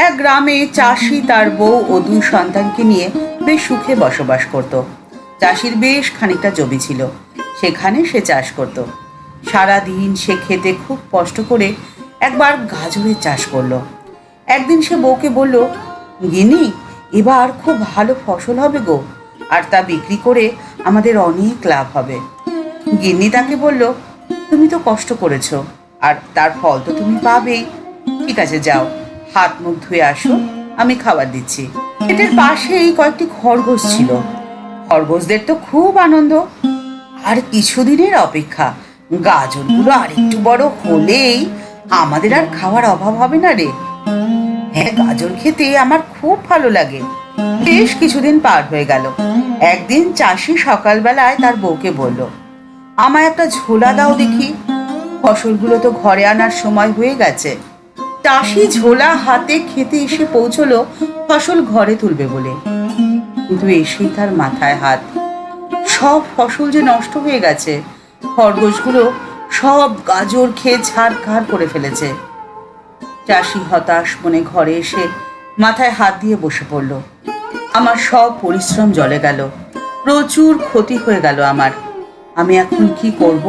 এক গ্রামে চাষি তার বউ ও দুই সন্তানকে নিয়ে বেশ সুখে বসবাস করত। চাষির বেশ খানিকটা জমি ছিল, সেখানে সে চাষ করত। সারাদিন সে খেতে খুব কষ্ট করে একবার গাজরের চাষ করলো। একদিন সে বউকে বলল, গিন্নি, এবার খুব ভালো ফসল হবে গো, আর তা বিক্রি করে আমাদের অনেক লাভ হবে। গিন্নি তাকে বলল, তুমি তো কষ্ট করেছো, আর তার ফল তো তুমি পাবেই। ঠিক আছে, যাও, হাত মুখ ধুয়ে আসো, আমি খাবার দিচ্ছি। ক্ষেতের পাশেই কয়েকটি খরগোশ ছিল। খরগোশদের তো খুব আনন্দ। আর কিছুদিনের অপেক্ষা, গাজরগুলো আর একটু বড় হলেই আমাদের আর খাওয়ার অভাব হবে না রে। হ্যাঁ, গাজর খেতে আমার খুব ভালো লাগে। বেশ কিছুদিন পার হয়ে গেল। একদিন চাষি সকালবেলায় তার বউকে বলল, আমায় একটা ঝোলা দাও দেখি, ফসলগুলো তো ঘরে আনার সময় হয়ে গেছে। চাষি ঝোলা হাতে খেতে এসে পৌঁছলো ফসল ঘরে তুলবে বলে, কিন্তু এসেই তার মাথায় হাত। সব ফসল যে নষ্ট হয়ে গেছে, খরগোশগুলো সব গাজর খেয়ে ছাড়খাড় করে ফেলেছে। চাষি হতাশ মনে ঘরে এসে মাথায় হাত দিয়ে বসে পড়ল। আমার সব পরিশ্রম জলে গেল, প্রচুর ক্ষতি হয়ে গেল আমার, আমি এখন কি করব?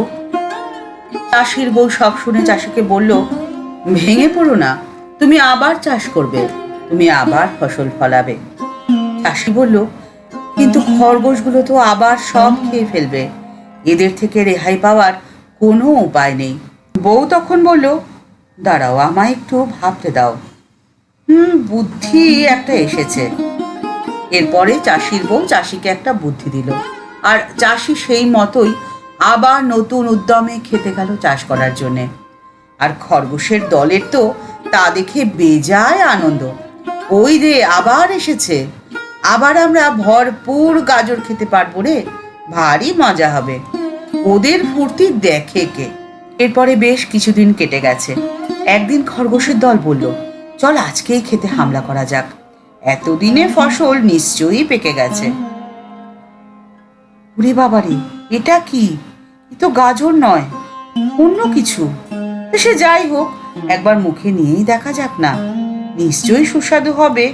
চাষির বউ সব শুনে চাষিকে বলল, ভেঙে পড়ো না, তুমি আবার চাষ করবে, তুমি আবার ফসল ফলাবে। চাষি বলল, কিন্তু খরগোশগুলো তো আবার সব খেয়ে ফেলবে, এদের থেকে রেহাই পাওয়ার কোনো উপায় নেই। বউ তখন বলল, দাঁড়াও, আমায় একটু ভাবতে দাও। বুদ্ধি একটা এসেছে। এরপরে চাষির বউ চাষিকে একটা বুদ্ধি দিল, আর চাষি সেই মতোই আবার নতুন উদ্যমে খেতে গেল চাষ করার জন্যে। আর খরগোশের দলের তো তা দেখে বেজায় আনন্দ। ওই রে, আবার এসেছে, আবার আমরা ভরপুর গাজর খেতে পারবো রে, ভারী মজা হবে। ওদের ফুর্তি দেখে কে। এরপরে বেশ কিছুদিন কেটে গেছে। একদিন খরগোশের দল বলল, চল আজকেই খেতে হামলা করা যাক, এতদিনে ফসল নিশ্চয়ই পেকে গেছে। ওরে বাবারে, এটা কি? এ তো গাজর নয়, অন্য কিছু। সে যাই হোক, একবার মুখে নিয়েই দেখা যাক না, নিশ্চয়ই সুস্বাদু হবে।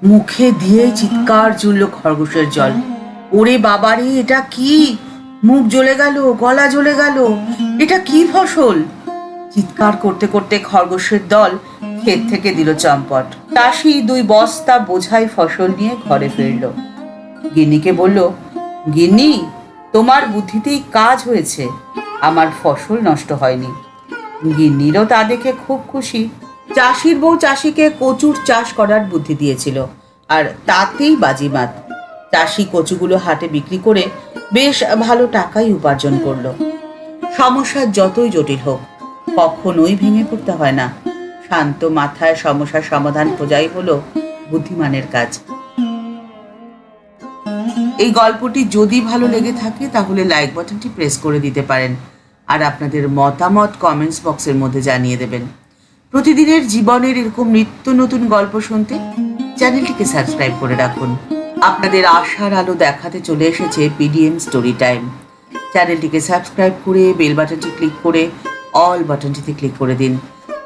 মুখে দিয়ে চিৎকার জুড়ল খরগোশের জল। ওরে বাবারে, এটা কি? মুখ জ্বলে গেল, গলা জ্বলে গেল, এটা কি ফসল? চিৎকার করতে করতে খরগোশের দল ক্ষেত থেকে দিল চম্পট। চাষি 2 বস্তা বোঝাই ফসল নিয়ে ঘরে ফিরল। গিন্নিকে বলল, গিন্নি, তোমার বুদ্ধিতেই কাজ হয়েছে, আমার ফসল নষ্ট হয়নি। গিন্নিরও তা দেখে খুব খুশি। চাষির বউ চাষিকে কচুর চাষ করার বুদ্ধি দিয়েছিল, আর তাতেই বাজিমাত। চাষি কচুগুলো হাটে বিক্রি করে বেশ ভালো টাকাই উপার্জন করলো। সমস্যা যতই জটিল হোক, কখনোই ভেঙে পড়তে হয় না। শান্ত মাথায় সমস্যার সমাধান খোঁজাই হলো বুদ্ধিমানের কাজ। এই গল্পটি যদি ভালো লেগে থাকে তাহলে লাইক বাটনটি প্রেস করে দিতে পারেন, আর আপনাদের মতামত কমেন্টস বক্সের মধ্যে জানিয়ে দেবেন। প্রতিদিনের জীবনের এরকম নিত্য নতুন গল্প শুনতে চ্যানেলটিকে সাবস্ক্রাইব করে রাখুন। আপনাদের আশার আলো দেখাতে চলে এসেছে পিডিএম স্টোরি টাইম। চ্যানেলটিকে সাবস্ক্রাইব করে বেল বাটনটি ক্লিক করে অল বাটনটিতে ক্লিক করে দিন,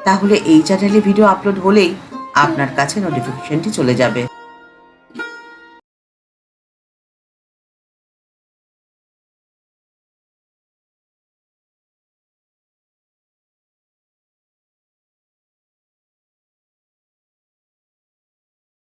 তাহলে এই চ্যানেলে ভিডিও আপলোড হলেই আপনার কাছে নোটিফিকেশনটি চলে যাবে।